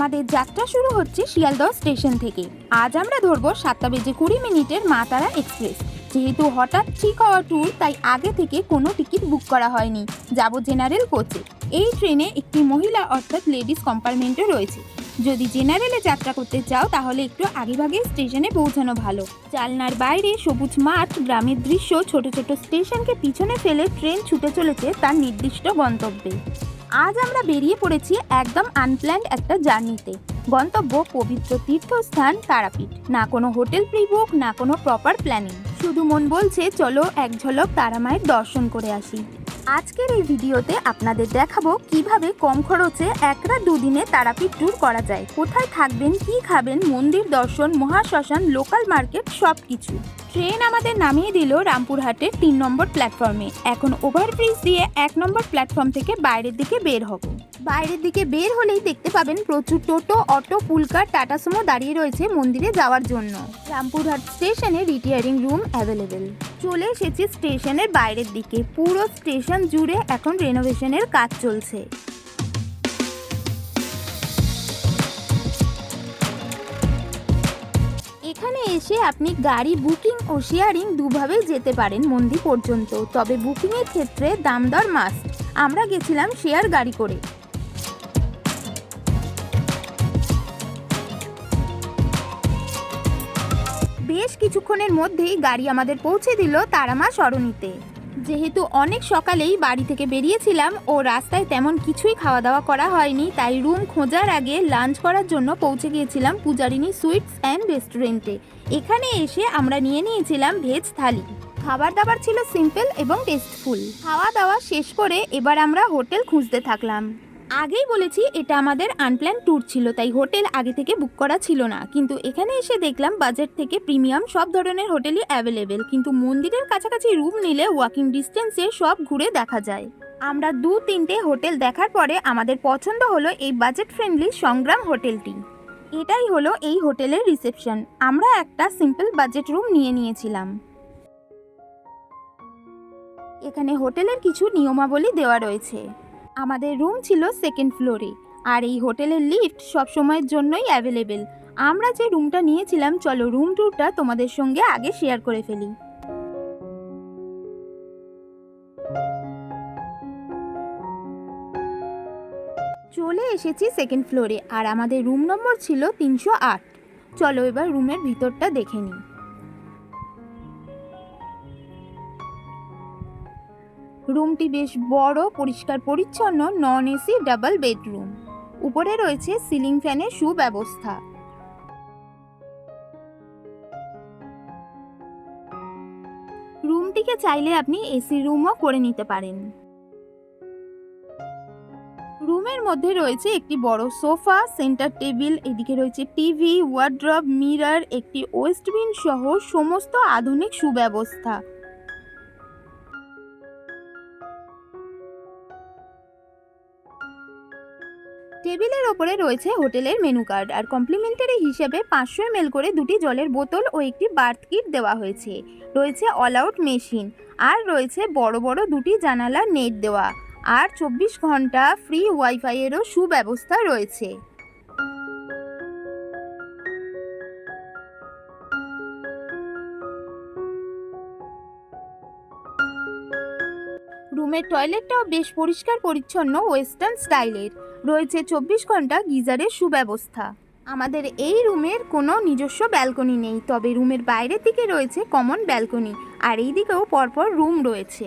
আমাদের যাত্রা শুরু হচ্ছে শিয়ালদহ স্টেশন থেকে। আজ আমরা ধরবো 7:20 মা তারা এক্সপ্রেস। যেহেতু হঠাৎ ঠিক হওয়া ট্যুর, তাই আগে থেকে কোনো টিকিট বুক করা হয়নি। যাব জেনারেল কোচে। এই ট্রেনে একটি মহিলা অর্থাৎ লেডিস কম্পার্টমেন্টও রয়েছে। যদি জেনারেলে যাত্রা করতে চাও তাহলে একটু আগেভাগে স্টেশনে পৌঁছানো ভালো। জানলার বাইরে সবুজ মাঠ, গ্রামের দৃশ্য, ছোট ছোট স্টেশনকে পিছনে ফেলে ট্রেন ছুটে চলেছে তার নির্দিষ্ট গন্তব্যে। আজ আমরা বেরিয়ে পড়েছি একদম আনপ্ল্যান্ড একটা জার্নিতে। গন্তব্য পবিত্র তীর্থস্থান তারাপীঠ। না কোনো হোটেল প্রি বুক, না কোনো প্রপার প্ল্যানিং, শুধু মন বলছে চলো এক ঝলক তারা মায়ের দর্শন করে আসি। আজকের এই ভিডিওতে আপনাদের দেখাবো কিভাবে কম খরচে এক রাত দুদিনে তারাপীঠ ট্যুর করা যায়। কোথায় থাকবেন, কি খাবেন, মন্দির দর্শন, মহাশ্মশান, লোকাল মার্কেট, সব কিছু। ট্রেন আমাদের নামিয়ে দিল রামপুরহাটের 3 নম্বর প্ল্যাটফর্মে। এখন ওভারব্রিজ দিয়ে 1 নম্বর প্ল্যাটফর্ম থেকে বাইরের দিকে বের হব। বাইরের দিকে বের হলেই দেখতে পাবেন প্রচুর টোটো, অটো, পুলকার, টাটা সুমো দাঁড়িয়ে রয়েছে মন্দিরে যাওয়ার জন্য। রামপুরহাট স্টেশনে রিটায়ারিং রুম অ্যাভেলেবেল। চলে এসেছি স্টেশনের বাইরের দিকে। পুরো স্টেশন জুড়ে এখন রেনোভেশনের কাজ চলছে। এখানে এসে আপনি গাড়ি বুকিং ও শেয়ারিং দুভাবেই যেতে পারেন মন্দির পর্যন্ত। তবে বুকিংয়ের ক্ষেত্রে দাম দর মাস্ট। আমরা গেছিলাম শেয়ার গাড়ি করে। বেশ কিছুক্ষণের মধ্যেই গাড়ি আমাদের পৌঁছে দিল তারামা সরণিতে। যেহেতু অনেক সকালেই বাড়ি থেকে বেরিয়েছিলাম ও রাস্তায় তেমন কিছুই খাওয়া দাওয়া করা হয়নি, তাই রুম খোঁজার আগে লাঞ্চ করার জন্য পৌঁছে গিয়েছিলাম পূজারিনী সুইটস অ্যান্ড রেস্টুরেন্টে। এখানে এসে আমরা নিয়ে নিয়েছিলাম ভেজ থালি। খাবার দাবার ছিল সিম্পল এবং টেস্টফুল। খাওয়া দাওয়া শেষ করে এবার আমরা হোটেল খুঁজতে থাকলাম। আগেই বলেছি এটা আমাদের আনপ্ল্যান ট্যুর ছিল, তাই হোটেল আগে থেকে বুক করা ছিল না। কিন্তু এখানে এসে দেখলাম বাজেট থেকে প্রিমিয়াম সব ধরনের হোটেলই অ্যাভেলেবেল। কিন্তু মন্দিরের কাছাকাছি রুম নিলে ওয়াকিং ডিস্টেন্সে সব ঘুরে দেখা যায়। আমরা 2-3টে হোটেল দেখার পরে আমাদের পছন্দ হলো এই বাজেট ফ্রেন্ডলি সংগ্রাম হোটেলটি। এটাই হলো এই হোটেলের রিসেপশন। আমরা একটা সিম্পল বাজেট রুম নিয়ে নিয়েছিলাম। এখানে হোটেলের কিছু নিয়মাবলী দেওয়া রয়েছে। আমাদের রুম ছিল 2nd ফ্লোরে, আর এই হোটেলের লিফট সব সময়ের জন্যই অ্যাভেলেবেল। আমরা যে রুমটা নিয়েছিলাম, চলো রুম ট্যুরটা তোমাদের সঙ্গে আগে শেয়ার করে ফেলি। চলে এসেছি 2nd ফ্লোরে, আর আমাদের রুম নম্বর ছিল 308। চলো এবার রুমের ভিতরটা দেখে নিই। রুমটি বেশ বড়, পরিষ্কার পরিচ্ছন্ন, নন এসি ডাবল বেডরুম। উপরে রয়েছে সিলিং ফ্যানের সুব্যবস্থা। রুমটিকে চাইলে আপনি এসি রুমও করে নিতে পারেন। রুমের মধ্যে রয়েছে একটি বড় সোফা, সেন্টার টেবিল, এদিকে রয়েছে টিভি, ওয়ার্ড্রব, মিরর, একটি ওয়েস্টবিন সহ সমস্ত আধুনিক সুব্যবস্থা। টেবিলের ওপরে রয়েছে হোটেলের মেনু কার্ড, আর কমপ্লিমেন্টারি হিসেবে 500 ml করে 2টি জলের বোতল ও একটি বার্থ কিট দেওয়া হয়েছে। রয়েছে অল আউট মেশিন, আর রয়েছে বড় বড় 2টি জানালা নেট দেওয়া, আর 24 ঘন্টা ফ্রি ওয়াইফাই এরও সুব্যবস্থা রয়েছে। রুমের টয়লেটটাও বেশ পরিষ্কার পরিচ্ছন্ন, ওয়েস্টার্ন স্টাইলের। রয়েছে 24 ঘন্টা গিজারের সুব্যবস্থা। আমাদের এই রুমের কোনো নিজস্ব ব্যালকনি নেই, তবে রুমের বাইরের দিকে রয়েছে কমন ব্যালকনি, আর এই দিকেও পরপর রুম রয়েছে।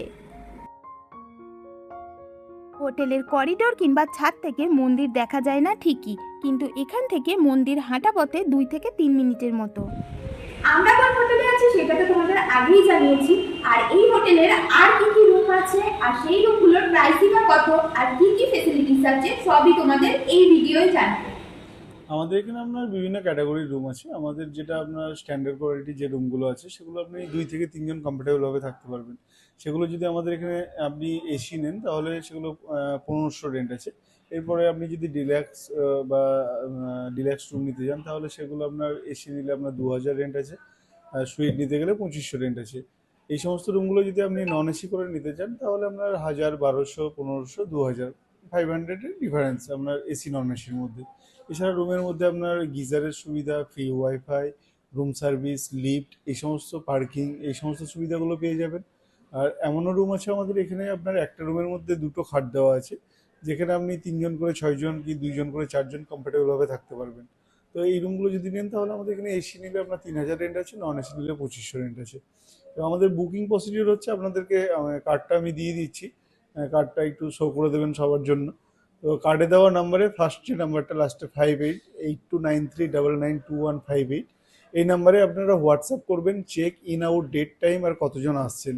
হোটেলের করিডোর কিংবা ছাদ থেকে মন্দির দেখা যায় না ঠিকই, কিন্তু এখান থেকে মন্দির হাঁটা পথে 2 থেকে 3 মিনিটের মতো। আমরা কোন হোটেলে আছি সেটা তো তোমাদের আগেই জানিয়েছি। আর এই হোটেলের আর কি কি রুম আছে, আর সেই রুমগুলোর প্রাইসিং কত, আর কি কি ফ্যাসিলিটিস আছে, সবই তোমাদের এই ভিডিওয় জানাবো। আমাদের এখানে আপনার বিভিন্ন ক্যাটাগরির রুম আছে। আমাদের যেটা আপনার স্ট্যান্ডার্ড কোয়ালিটি যে রুমগুলো আছে, সেগুলো আপনি 2 থেকে 3 জন কমফোর্টেবলভাবে থাকতে পারবেন। সেগুলো যদি আমাদের এখানে আপনি এসি নেন তাহলে সেগুলো 1500 রেন্ট আছে। এরপরে আপনি যদি ডিলাক্স রুম নিতে যান তাহলে সেগুলো আপনার এসি নিলে আপনার 2000 রেন্ট আছে, আর সুইট নিতে গেলে 2500 রেন্ট আছে। এই সমস্ত রুমগুলো যদি আপনি নন এসি করে নিতে চান তাহলে আপনার 1000, 1200, 1500, 2000, 500-এর ডিফারেন্স আপনার এসি নন এসির মধ্যে। এছাড়া রুমের মধ্যে আপনার গিজারের সুবিধা, free wifi, room service, lift, এই সমস্ত পার্কিং, এই সমস্ত সুবিধাগুলো পেয়ে যাবেন। আর এমনও রুম আছে আমাদের এখানে, আপনার একটা রুমের মধ্যে দুটো খাট দেওয়া আছে, যেখানে আপনি 3জন করে 6জন কি 2জন করে 4জন কমফোর্টেবলভাবে থাকতে পারবেন। তো এই রুমগুলো যদি নেন তাহলে আমাদের এখানে এসি নিলে আপনার 3000 রেন্ট আছে, নন এসি নিলে 2500 রেন্ট আছে। তো আমাদের বুকিং প্রসিডিওর হচ্ছে, আপনাদেরকে কার্ডটা আমি দিয়ে দিচ্ছি, কার্ডটা একটু শো করে দেবেন সবার জন্য। তো কার্ডে দেওয়া নাম্বারে ফার্স্ট যে নাম্বারটা লাস্টে 588293992158, এই নাম্বারে আপনারা হোয়াটসঅ্যাপ করবেন check in out date time আর কতজন আসছেন।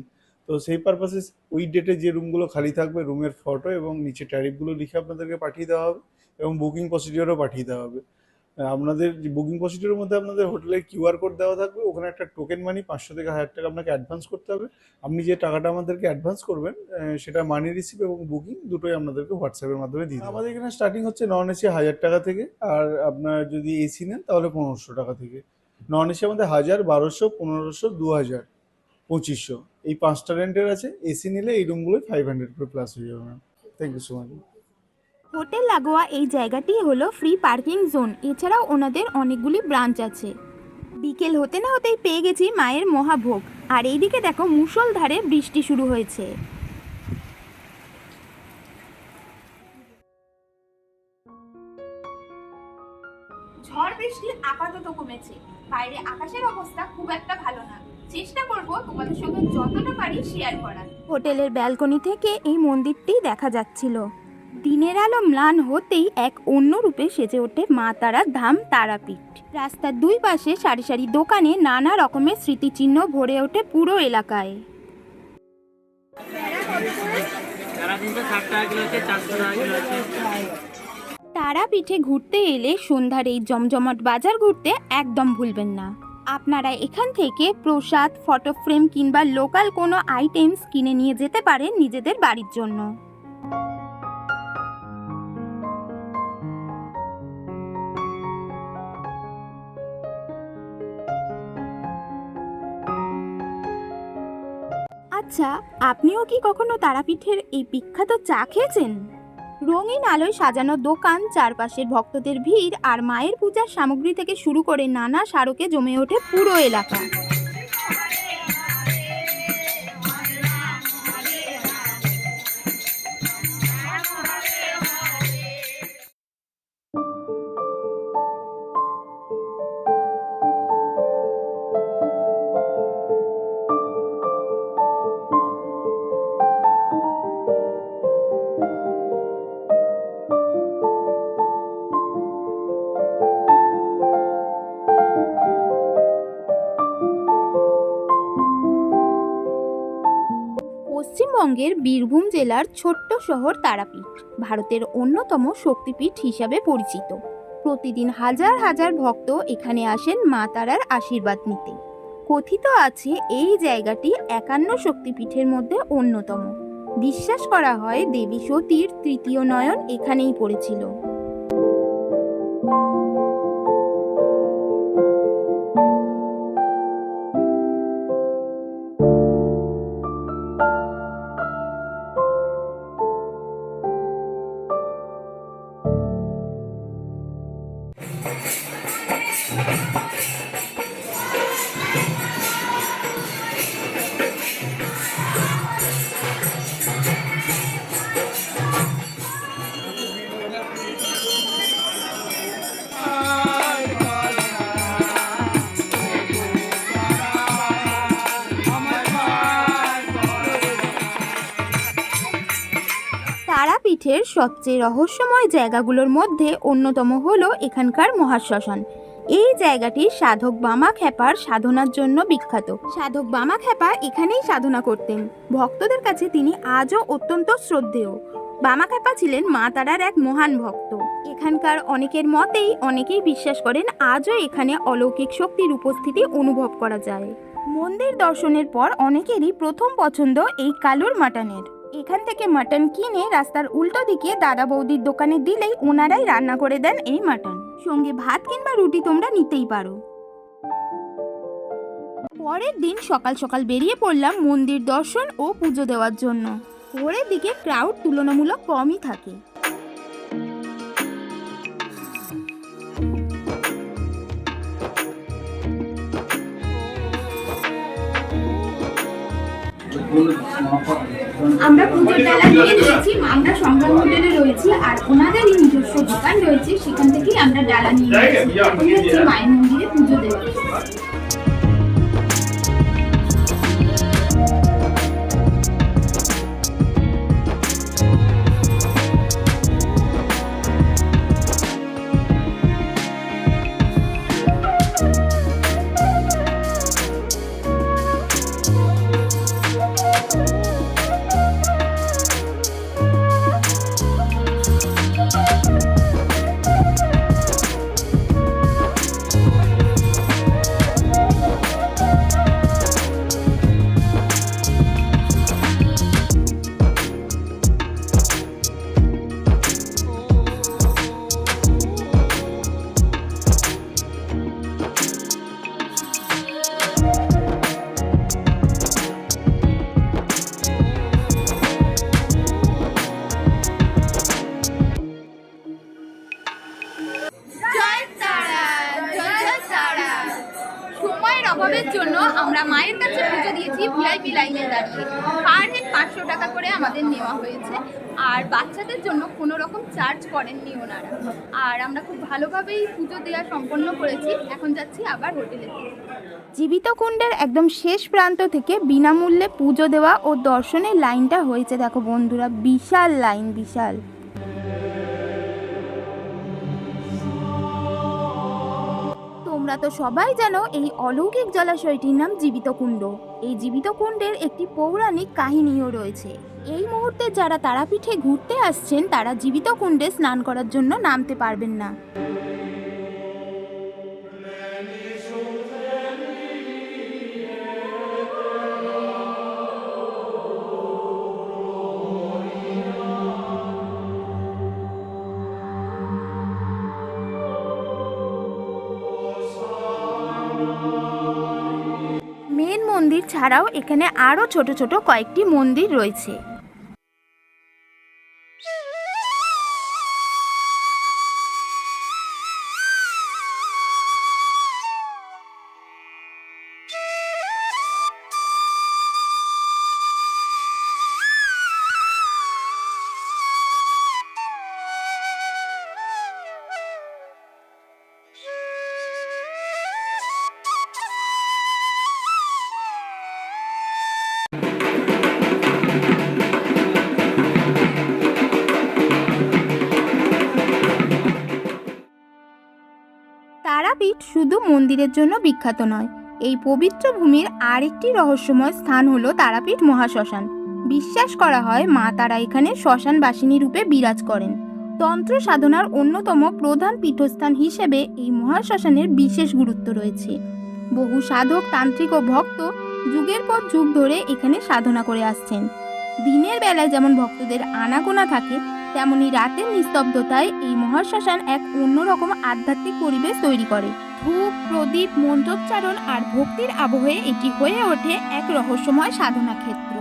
তো সেই পারপাসে ওই ডেটে যে রুমগুলো খালি থাকবে রুমের ফটো এবং নিচে ট্যারিফগুলো লিখে আপনাদেরকে পাঠিয়ে দেওয়া হবে এবং বুকিং প্রসিডিওরও পাঠিয়ে দেওয়া হবে। আপনাদের যে বুকিং প্রসিডিওরের মধ্যে আপনাদের হোটেলের কিউআর কোড দেওয়া থাকবে, ওখানে একটা টোকেন মানি 500 থেকে 1000 টাকা আপনাকে অ্যাডভান্স করতে হবে। আপনি যে টাকাটা আমাদেরকে অ্যাডভান্স করবেন সেটা মানি রিসিভ এবং বুকিং দুটোই আপনাদেরকে হোয়াটসঅ্যাপের মাধ্যমে দিয়ে দেবো। আমাদের এখানে স্টার্টিং হচ্ছে নন এসি 1000 টাকা থেকে, আর আপনার যদি এসি নেন তাহলে 1500 টাকা থেকে। নন এসি আমাদের 1000, 1200, 1500, 2000, 2500 এই 5টা রেন্টের আছে। এসি নিলে এই রুমগুলোই 500 করে প্লাস হয়ে যাবে ma'am. Thank you so much. Hotel লাগোয়া এই জায়গাটি হলো ফ্রি পার্কিং জোন। এছাড়াও ওনাদের অনেকগুলি ব্রাঞ্চ আছে। বিকেল হতে না হতেই পেয়ে গেছি মায়ের মহাভোগ। আর এইদিকে দেখো মুষলধারে বৃষ্টি শুরু হয়েছে। ঝড় বৃষ্টি আপাতত কমেছে, বাইরে আকাশের অবস্থা খুব একটা ভালো না। চেষ্টা করব তোমাদের সঙ্গে যতটা পারি শেয়ার করার। হোটেলের ব্যালকনি থেকে এই মন্দিরটি দেখা যাচ্ছিল। দিনের আলো ম্লান হতেই এক অন্য রূপে সেজে ওঠে মা তারার ধাম তারাপীঠ। রাস্তার দুই পাশে সারি সারি দোকানে নানা রকমের স্মৃতিচিহ্ন ভরে ওঠে পুরো এলাকায়। তারাপীঠে ঘুরতে এলে সন্ধ্যার এই জমজমাট বাজার ঘুরতে একদম ভুলবেন না। আপনারা এখান থেকে প্রসাদ, ফটো ফ্রেম কিংবা লোকাল কোনো আইটেমস কিনে নিয়ে যেতে পারেন নিজেদের বাড়ির জন্য। আচ্ছা, আপনিও কি কখনো তারাপীঠের এই বিখ্যাত চা খেয়েছেন? রঙিন আলোয় সাজানো দোকান, চারপাশের ভক্তদের ভিড় আর মায়ের পূজার সামগ্রী থেকে শুরু করে নানা স্মারকে জমে ওঠে পুরো এলাকা। পশ্চিমবঙ্গের বীরভূম জেলার ছোট্ট শহর তারাপীঠ ভারতের অন্যতম শক্তিপীঠ হিসাবে পরিচিত। প্রতিদিন হাজার হাজার ভক্ত এখানে আসেন মা তারার আশীর্বাদ নিতে। কথিত আছে এই জায়গাটি 51 শক্তিপীঠের মধ্যে অন্যতম। বিশ্বাস করা হয় দেবী সতীর তৃতীয় নয়ন এখানেই পড়েছিল। তারাপীঠের সবচেয়ে রহস্যময় জায়গাগুলোর মধ্যে অন্যতম হলো এখানকার মহাশ্মশান। এই জায়গাটি সাধক বামাখ্যাপার সাধনার জন্য বিখ্যাত। সাধক বামাখ্যাপা এখানেই সাধনা করতেন। ভক্তদের কাছে তিনি আজও অত্যন্ত শ্রদ্ধেয়। বামাখ্যাপা ছিলেন মা তারার এক মহান ভক্ত। এখানকার অনেকের মতেই অনেকেই বিশ্বাস করেন আজও এখানে অলৌকিক শক্তির উপস্থিতি অনুভব করা যায়। মন্দির দর্শনের পর অনেকেরই প্রথম পছন্দ এই কালুর মাটনের। এখান থেকে মাটন কিনে রাস্তার উল্টো দিকে দাদা বৌদির দোকানে দিলেই ওনারাই রান্না করে দেন এই মাটন। সঙ্গে ভাত কিংবা রুটি তোমরা নিতেই পারো। পরের দিন সকাল সকাল বেরিয়ে পড়লাম মন্দির দর্শন ও পুজো দেওয়ার জন্য। ভোরের দিকে ক্রাউড তুলনামূলক কমই থাকে। আমরা পুজোর ডালা নিয়ে নিয়েছি, আমরা সংগ্রাম হোটেলে রয়েছি আর ওনাদেরই নিজস্ব দোকান রয়েছে, সেখান থেকেই আমরা ডালা নিয়ে নিয়েছি। এখন যাচ্ছি মায়ের মন্দিরে পুজো দেওয়া। সময়ের অভাবের জন্য আমরা মায়ের কাছে পুজো দিয়েছি ভিআইপি লাইনে দাঁড়িয়ে। পার হেড 500 টাকা করে আমাদের নেওয়া হয়েছে, আর বাচ্চাদের জন্য কোনো রকম চার্জ করেননি ওনারা। আর আমরা খুব ভালোভাবেই পুজো দেওয়া সম্পন্ন করেছি। এখন যাচ্ছি আবার হোটেলে। জীবিত কুণ্ডের একদম শেষ প্রান্ত থেকে বিনামূল্যে পুজো দেওয়া ও দর্শনের লাইনটা হয়েছে দেখো বন্ধুরা, বিশাল লাইন, বিশাল। তোমরা তো সবাই জানো এই অলৌকিক জলাশয়টির নাম জীবিত কুণ্ড। এই জীবিত কুণ্ডের একটি পৌরাণিক কাহিনীও রয়েছে। এই মুহূর্তে যারা তারাপীঠে ঘুরতে আসছেন তারা জীবিত কুণ্ডে স্নান করার জন্য নামতে পারবেন না। মেন মন্দির ছাড়াও এখানে আরও ছোট ছোট কয়েকটি মন্দির রয়েছে। তারাপীঠ শুধু মন্দিরের জন্য বিখ্যাত নয়, এই পবিত্র ভূমির আরেকটি রহস্যময় স্থান হলো তারাপীঠ মহাশ্মশান। বিশ্বাস করা হয় মা তারা এখানে শ্মশানবাসিনী রূপে বিরাজ করেন। তন্ত্র সাধনার অন্যতম প্রধান পীঠস্থান হিসেবে এই মহাশ্মশানের বিশেষ গুরুত্ব রয়েছে। বহু সাধক, তান্ত্রিক ও ভক্ত যুগের পর যুগ ধরে এখানে সাধনা করে আসছেন। দিনের বেলায় যেমন ভক্তদের আনাগোনা থাকে, তেমনি রাতের নিস্তব্ধতায় এই মহাশ্মশান এক অন্যরকম আধ্যাত্মিক পরিবেশ তৈরি করে। ধূপ, প্রদীপ, মন্ত্রোচ্চারণ আর ভক্তির আবহে এটি হয়ে ওঠে এক রহস্যময় সাধনা ক্ষেত্র।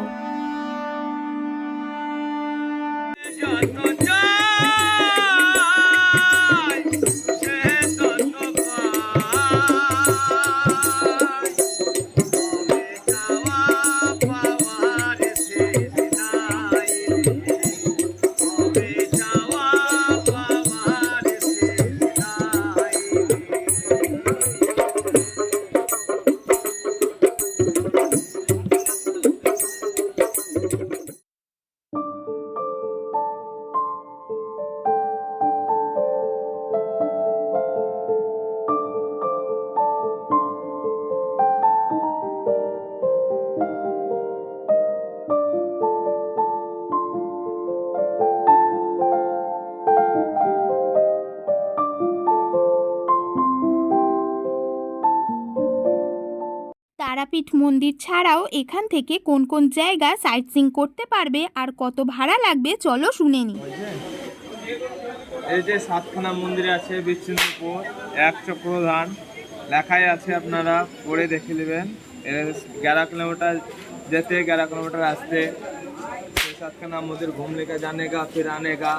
তারাপীঠ মন্দির ছাড়াও এখান থেকে কোন কোন জায়গা সাইট সিইং করতে পারবে আর কত ভাড়া লাগবে চলো শুনে নি। এই যে সাতখানা মন্দির আছে বিচ্ছিন্নপুর, এক চক্রধান লেখাই আছে, আপনারা পড়ে দেখে নেবেন। 11 किलोमीटर যেতে 11 किलोमीटर আসতে। 7खाना मंदिर घूमने का, जाने का, फिर आने का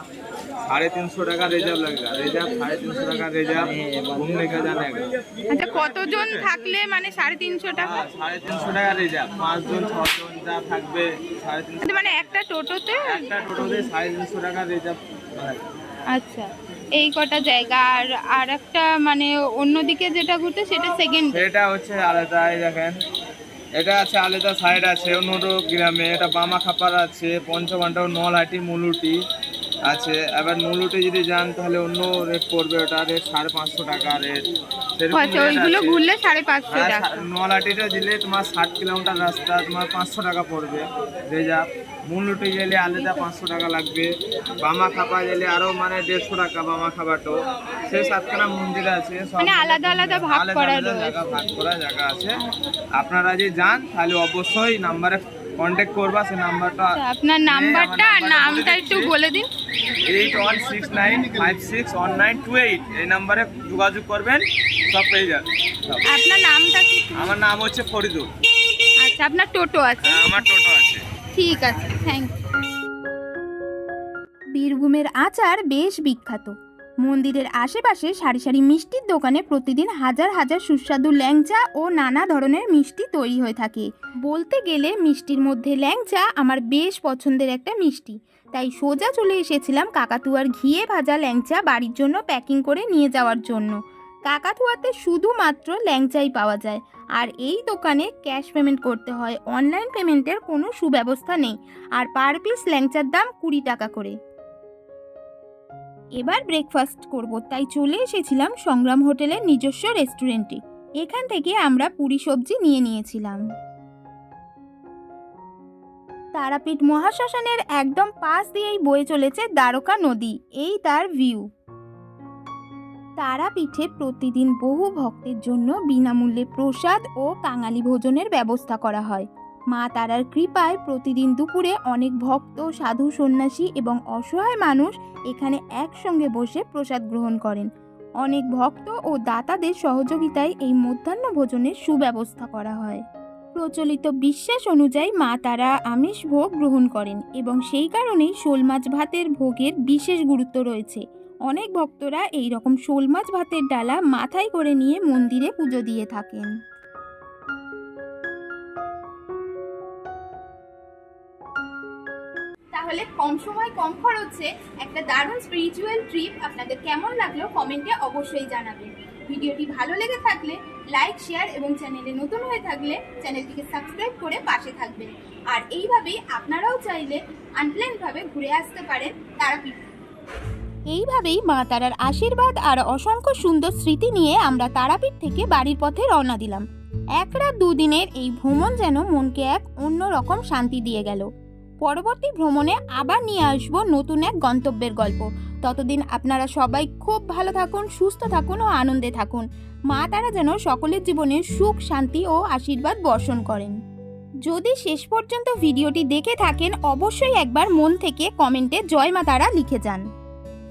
350 টাকা রিজার্ভ লাগবে। রিজার্ভ 350 টাকা রিজার্ভ, ঘুমনে का जाने का। আচ্ছা, কতজন থাকলে মানে 350 টাকা? 350 টাকা রিজার্ভ, 5 জন 6 জন যা থাকবে 350, মানে একটা টোটোতে একটা টোটোতে 350 টাকা রিজার্ভ। আচ্ছা, এই কটা জায়গা। আর আর একটা মানে অন্যদিকে যেটা ঘুরতে সেটা সেকেন্ড। সেটা হচ্ছে আলাদা, এই দেখেন এটা আছে আলাদা সাইড আছে অন্য গ্রামে, এটা বামাখাপাড়া আছে, পঞ্চঘণ্টা, নলহাটি, মুলুটি আছে। এবার মুলুটি যদি যান তাহলে অন্য রেট পড়বে, ওটা রেট 550 টাকা রেট। আচ্ছা, ওইগুলো ঘুরলে 550 টাকা। নলহাটিটা দিলে তোমার 60 কিলোমিটার রাস্তা, তোমার 500 টাকা পড়বে রিজার্ভ। মুলুটি গেলে আলাদা 500 টাকা লাগবে। বামাখাপা গেলে আরো মানে 150 টাকা বামাখাপাটো। সেই 7খানা মন্দির আছে, সব মানে আলাদা আলাদা ভাগ আলাদা করা আলাদা রয়েছে। জায়গা, ভাগ করা জায়গা আছে। আপনারা যদি যান তাহলে অবশ্যই নাম্বারে কন্ট্যাক্ট করবা, সেই নাম্বারটা আচ্ছা, আপনার নাম্বারটা আর নামটা একটু বলে দিন। 8169561928, এই নাম্বারে যোগাযোগ করবেন, সব পেয়ে যাবেন। আপনার নামটা কি? আমার নাম হচ্ছে ফরিদুল। আচ্ছা, আপনার টোটো আছে? হ্যাঁ, আমার টোটো আছে। ঠিক আছে, থ্যাংক ইউ। বীরভূমের আচার বেশ বিখ্যাত। মন্দিরের আশেপাশে সারি সারি মিষ্টির দোকানে প্রতিদিন হাজার হাজার সুস্বাদু ল্যাংচা ও নানা ধরনের মিষ্টি তৈরি হয়ে থাকে। বলতে গেলে মিষ্টির মধ্যে ল্যাংচা আমার বেশ পছন্দের একটা মিষ্টি, তাই সোজা চলে এসেছিলাম কাকাতুয়ার ঘিয়ে ভাজা ল্যাংচা বাড়ির জন্য প্যাকিং করে নিয়ে যাওয়ার জন্য। কাকাতুয়াতে শুধুমাত্র ল্যাংচাই পাওয়া যায়, আর এই দোকানে ক্যাশ পেমেন্ট করতে হয়, অনলাইন পেমেন্টের কোনো সুব্যবস্থা নেই। আর পার পিস ল্যাংচার দাম 20 টাকা করে। এবার ব্রেকফাস্ট করব, তাই চলে এসেছিলাম সংগ্রাম হোটেলের নিজস্ব রেস্টুরেন্টে। এখান থেকে আমরা পুরি সবজি নিয়ে নিয়েছিলাম। তারাপীঠ মহাশ্মশানের একদম পাশ দিয়েই বয়ে চলেছে দ্বারকা নদী, এই তার ভিউ। তারাপীঠে প্রতিদিন বহু ভক্তের জন্য বিনামূল্যে প্রসাদ ও কাঙালি ভোজনের ব্যবস্থা করা হয়। মা তারার কৃপায় প্রতিদিন দুপুরে অনেক ভক্ত, সাধু, সন্ন্যাসী এবং অসহায় মানুষ এখানে একসঙ্গে বসে প্রসাদ গ্রহণ করেন। অনেক ভক্ত ও দাতাদের সহযোগিতায় এই মধ্যাহ্ন ভোজনের সুব্যবস্থা করা হয়। প্রচলিত বিশ্বাস অনুযায়ী মা তারা আমিষ ভোগ গ্রহণ করেন এবং সেই কারণেই শোল মাছ ভাতের ভোগের বিশেষ গুরুত্ব রয়েছে। অনেক ভক্তরা এই রকম শোল মাছ ভাতের ডালা মাথায় করে নিয়ে মন্দিরে পুজো দিয়ে থাকেন। তাহলে কম সময় কম খরচে একটা দারুণ স্পিরিচুয়াল ট্রিপ আপনাদের কেমন লাগলো কমেন্টে অবশ্যই জানাবেন। ভিডিওটি ভালো লেগে থাকলে লাইক, শেয়ার এবং চ্যানেলে নতুন হয়ে থাকলে চ্যানেলটিকে সাবস্ক্রাইব করে পাশে থাকবেন। আর এইভাবেই আপনারাও চাইলে আনপ্ল্যানভাবে ঘুরে আসতে পারেন তারাপীঠ। এইভাবেই মা তারার আশীর্বাদ আর অসংখ্য সুন্দর স্মৃতি নিয়ে আমরা তারাপীঠ থেকে বাড়ির পথে রওনা দিলাম। 1 রাত 2 দিনের এই ভ্রমণ যেন মনকে এক অন্যরকম শান্তি দিয়ে গেল। পরবর্তী ভ্রমণে আবার নিয়ে আসবো নতুন এক গন্তব্যের গল্প। ততদিন আপনারা সবাই খুব ভালো থাকুন, সুস্থ থাকুন ও আনন্দে থাকুন। মা তারা যেন সকলের জীবনে সুখ, শান্তি ও আশীর্বাদ বর্ষণ করেন। যদি শেষ পর্যন্ত ভিডিওটি দেখে থাকেন অবশ্যই একবার মন থেকে কমেন্টে জয় মা তারা লিখে যান।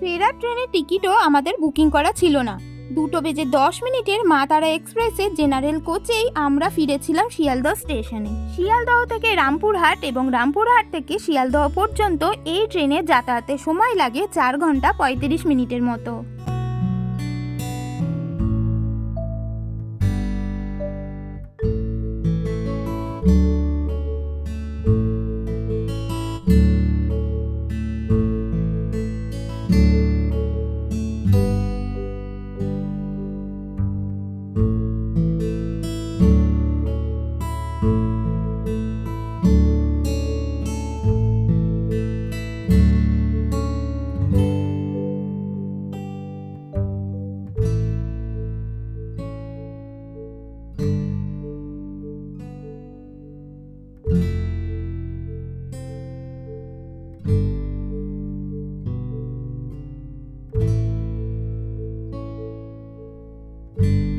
ফেরার ট্রেনের টিকিটও আমাদের বুকিং করা ছিল না। 2:10 মা তারা এক্সপ্রেসে জেনারেল কোচেই আমরা ফিরেছিলাম শিয়ালদহ স্টেশনে। শিয়ালদহ থেকে রামপুরহাট এবং রামপুরহাট থেকে শিয়ালদহ পর্যন্ত এই ট্রেনে যাতায়াতে সময় লাগে 4 ঘন্টা 35 মিনিটের মতো। you